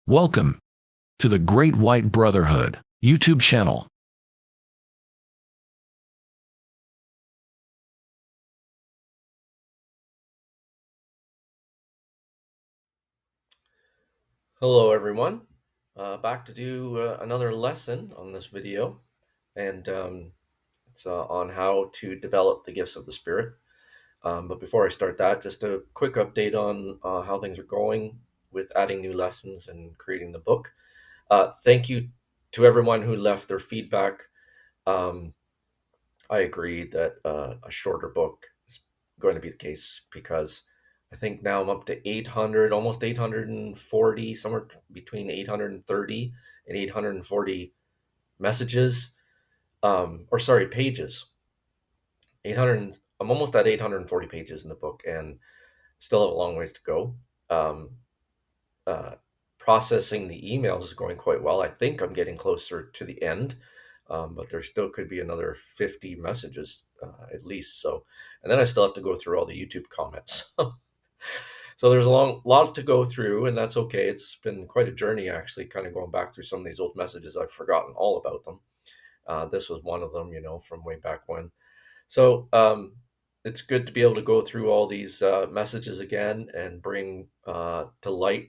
Welcome to the Great White Brotherhood YouTube channel. Hello everyone, back to do another lesson on this video, and it's on how to develop the gifts of the Spirit. But before I start that, just a quick update on how things are going with adding new lessons and creating the book. Thank you to everyone who left their feedback. Um, I agree that a shorter book is going to be the case because I think now I'm up to 800, almost 840, somewhere between 830 and 840 messages, or sorry, pages. 800, I'm almost at 840 pages in the book and still have a long ways to go. Um, uh, Processing the emails is going quite well. I think I'm getting closer to the end, but there still could be another 50 messages at least. So, and then I still have to go through all the YouTube comments. So there's a lot to go through, and that's okay. It's been quite a journey, actually, kind of going back through some of these old messages. I've forgotten all about them. This was one of them, from way back when. So it's good to be able to go through all these messages again and bring to light,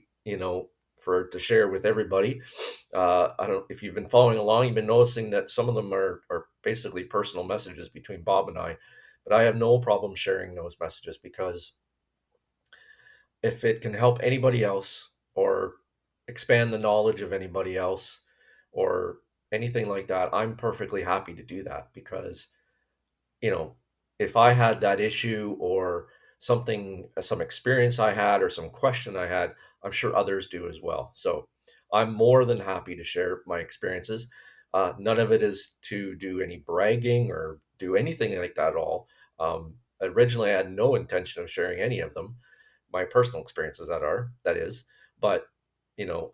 for to share with everybody. I don't if you've been following along, you've been noticing that some of them are basically personal messages between Bob and I, but I have no problem sharing those messages because if it can help anybody else or expand the knowledge of anybody else or anything like that, I'm perfectly happy to do that because you know, if I had that issue or some experience I had or some question I had, I'm sure others do as well. So I'm more than happy to share my experiences. None of it is to do any bragging or do anything like that at all. Originally, I had no intention of sharing any of them, my personal experiences that is. But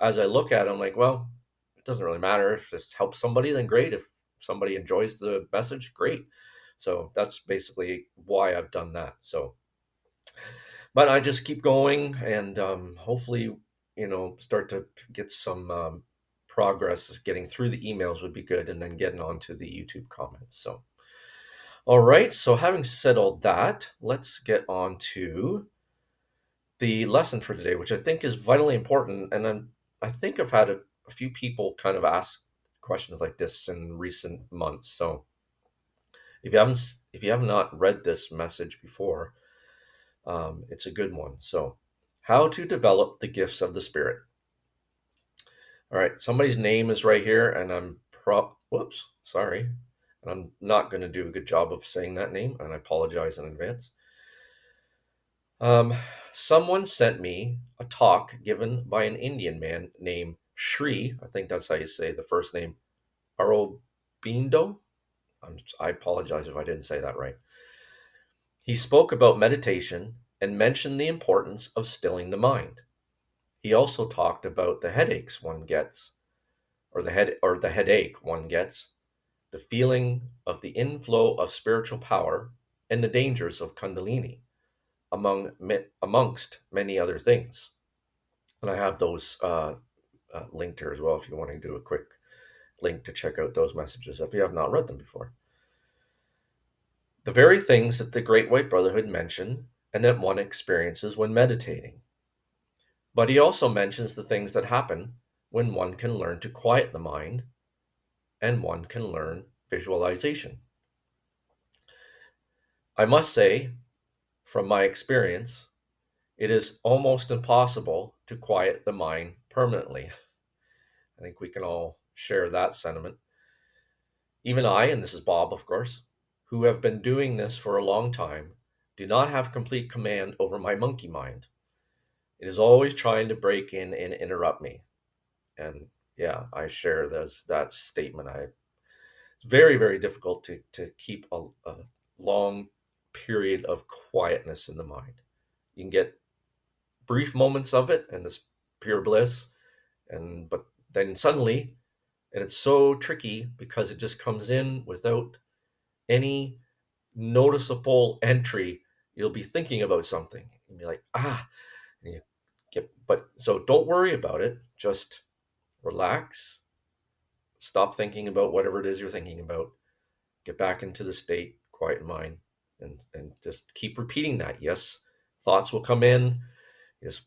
as I look at it, I'm like, well, it doesn't really matter if this helps somebody, then great. If somebody enjoys the message, great. So that's basically why I've done that. So, but I just keep going and hopefully, start to get some progress. Getting through the emails would be good, and then getting on to the YouTube comments. So, all right. So, having said all that, let's get on to the lesson for today, which I think is vitally important. And I think I've had a few people kind of ask questions like this in recent months. So, if you have not read this message before, it's a good one. So, how to develop the gifts of the Spirit. All right, somebody's name is right here, and whoops, sorry, and I'm not going to do a good job of saying that name, and I apologize in advance. Um, Someone sent me a talk given by an Indian man named Shri. I think that's how you say the first name, Aurobindo. I apologize if I didn't say that right. He spoke about meditation and mentioned the importance of stilling the mind. He also talked about the headaches one gets, or the headache one gets, the feeling of the inflow of spiritual power, and the dangers of Kundalini, amongst many other things. And I have those linked here as well if you want to do a quick link to check out those messages if you have not read them before. The very things that the Great White Brotherhood mentioned and that one experiences when meditating. But he also mentions the things that happen when one can learn to quiet the mind and one can learn visualization. I must say, from my experience, it is almost impossible to quiet the mind permanently. I think we can all share that sentiment. Even I, and this is Bob, of course, who have been doing this for a long time, do not have complete command over my monkey mind. It is always trying to break in and interrupt me. And yeah, I share that statement. It's very, very difficult to keep a long period of quietness in the mind. You can get brief moments of it and this pure bliss, but then suddenly, and it's so tricky because it just comes in without any noticeable entry. You'll be thinking about something and be like, and you Yep. But so don't worry about it. Just relax. Stop thinking about whatever it is you're thinking about. Get back into the state, quiet mind, and just keep repeating that. Yes, thoughts will come in. Just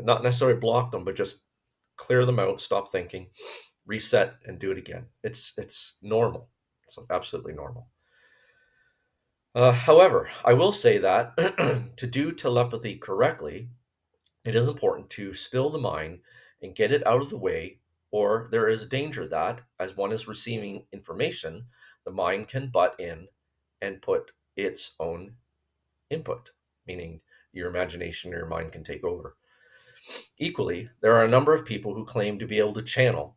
not necessarily block them, but just clear them out. Stop thinking, reset, and do it again. It's normal. It's absolutely normal. However, I will say that to do telepathy correctly, it is important to still the mind and get it out of the way, or there is a danger that, as one is receiving information, the mind can butt in and put its own input, meaning your imagination or your mind can take over. Equally, there are a number of people who claim to be able to channel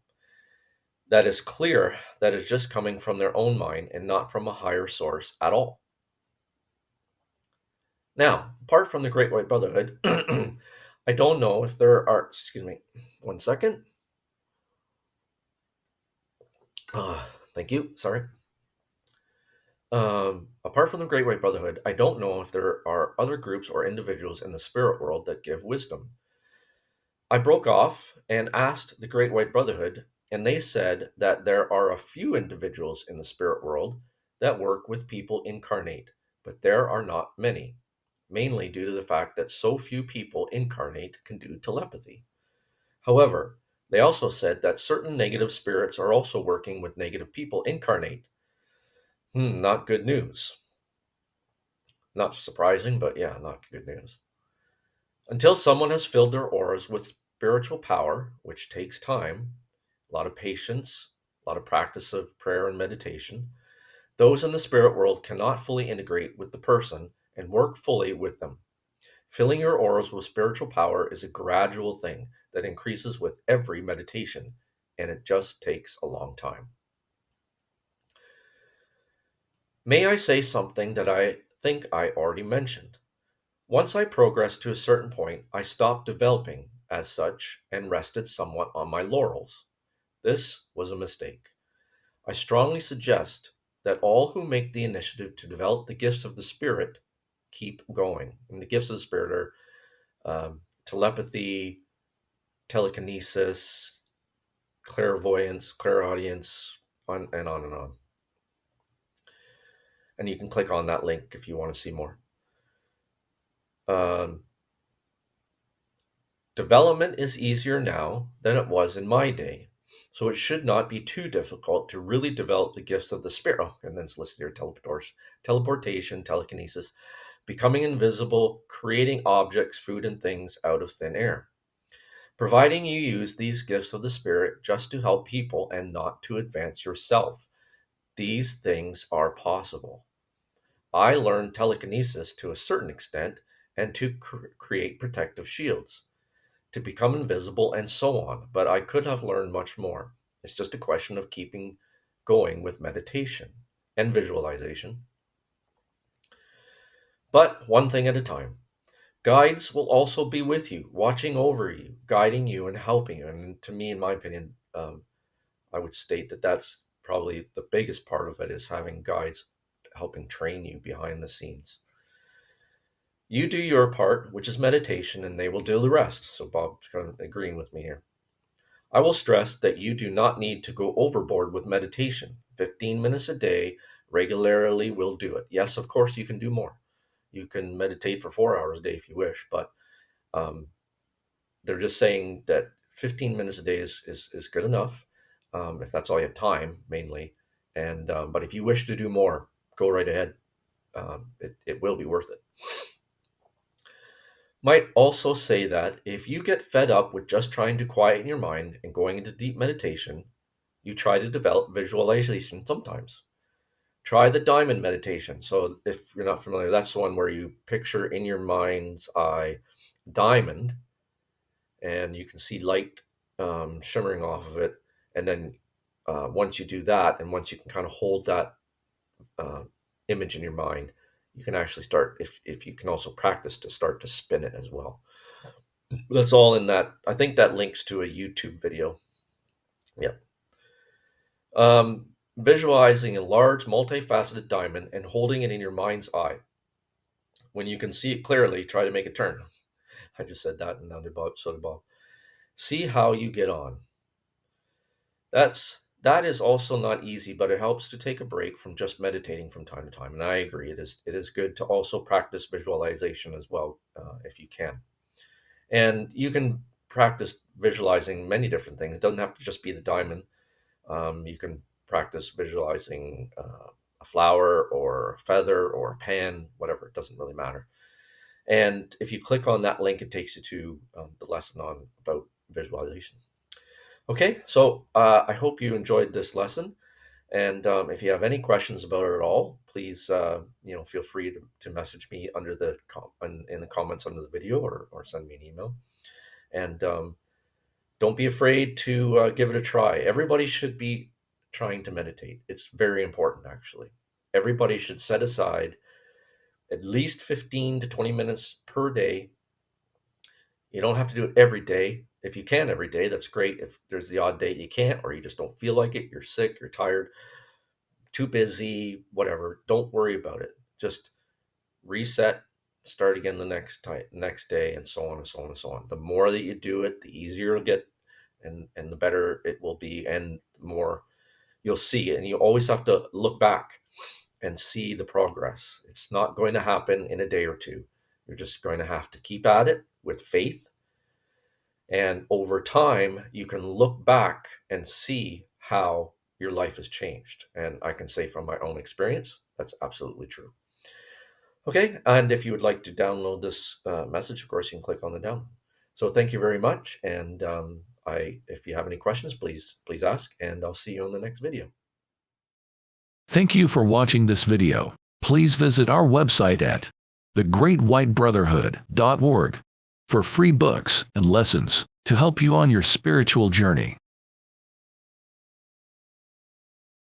that is clear that is just coming from their own mind and not from a higher source at all. Now, apart from the Great White Brotherhood, I don't know if there are, excuse me, one second. Thank you. Sorry. Apart from the Great White Brotherhood, I don't know if there are other groups or individuals in the spirit world that give wisdom. I broke off and asked the Great White Brotherhood, and they said that there are a few individuals in the spirit world that work with people incarnate, but there are not many, mainly due to the fact that so few people incarnate can do telepathy. However, they also said that certain negative spirits are also working with negative people incarnate. Not good news. Not surprising, but yeah, not good news. Until someone has filled their auras with spiritual power, which takes time, a lot of patience, a lot of practice of prayer and meditation, those in the spirit world cannot fully integrate with the person and work fully with them. Filling your auras with spiritual power is a gradual thing that increases with every meditation, and it just takes a long time. May I say something that I think I already mentioned? Once I progressed to a certain point, I stopped developing as such and rested somewhat on my laurels. This was a mistake. I strongly suggest that all who make the initiative to develop the gifts of the Spirit keep going. And the gifts of the Spirit are telepathy, telekinesis, clairvoyance, clairaudience, on and on and on. And you can click on that link if you want to see more. Um, Development is easier now than it was in my day, so it should not be too difficult to really develop the gifts of the Spirit. Oh, and then it's listed here: teleportation, telekinesis, becoming invisible, creating objects, food, and things out of thin air. Providing you use these gifts of the Spirit just to help people and not to advance yourself, these things are possible. I learned telekinesis to a certain extent and to create protective shields, to become invisible, and so on, but I could have learned much more. It's just a question of keeping going with meditation and visualization. But one thing at a time. Guides will also be with you, watching over you, guiding you, and helping you. And to me, in my opinion, I would state that that's probably the biggest part of it, is having guides helping train you behind the scenes. You do your part, which is meditation, and they will do the rest. So Bob's kind of agreeing with me here. I will stress that you do not need to go overboard with meditation. 15 minutes a day regularly will do it. Yes, of course, you can do more. You can meditate for 4 hours a day if you wish, but um, they're just saying that 15 minutes a day is good enough, if that's all you have time, mainly. And but if you wish to do more, go right ahead. It will be worth it. Might also say that if you get fed up with just trying to quieten your mind and going into deep meditation, you try to develop visualization sometimes. Try the diamond meditation. So if you're not familiar, that's the one where you picture in your mind's eye diamond, and you can see light shimmering off of it. And then once you do that, and once you can kind of hold that uh, image in your mind, you can actually start, if you can also practice to start to spin it as well. That's all in that. I think that links to a YouTube video. Yep. Visualizing a large, multifaceted diamond and holding it in your mind's eye. When you can see it clearly, try to make it turn. I just said that, and now so did Bob. See how you get on. That is also not easy, but it helps to take a break from just meditating from time to time. And I agree, it is good to also practice visualization as well, if you can. And you can practice visualizing many different things. It doesn't have to just be the diamond. You can practice visualizing a flower or a feather or a pan, whatever. It doesn't really matter. And if you click on that link, it takes you to the lesson on about visualization. Okay, so I hope you enjoyed this lesson. And if you have any questions about it at all, please feel free to message me under in the comments under the video, or send me an email. And don't be afraid to give it a try. Everybody should be trying to meditate. It's very important, actually. Everybody should set aside at least 15 to 20 minutes per day. You don't have to do it every day. If you can every day, that's great. If there's the odd day you can't, or you just don't feel like it, you're sick, you're tired, too busy, whatever, don't worry about it. Just reset, start again the next day, and so on and so on and so on. The more that you do it, the easier it'll get, and the better it will be, and the more you'll see it. And you always have to look back and see the progress. It's not going to happen in a day or two. You're just going to have to keep at it with faith. And over time, you can look back and see how your life has changed. And I can say from my own experience, that's absolutely true. Okay, and if you would like to download this message, of course, you can click on the download. So thank you very much. And if you have any questions, please ask, and I'll see you on the next video. Thank you for watching this video. Please visit our website at thegreatwhitebrotherhood.org for free books and lessons to help you on your spiritual journey.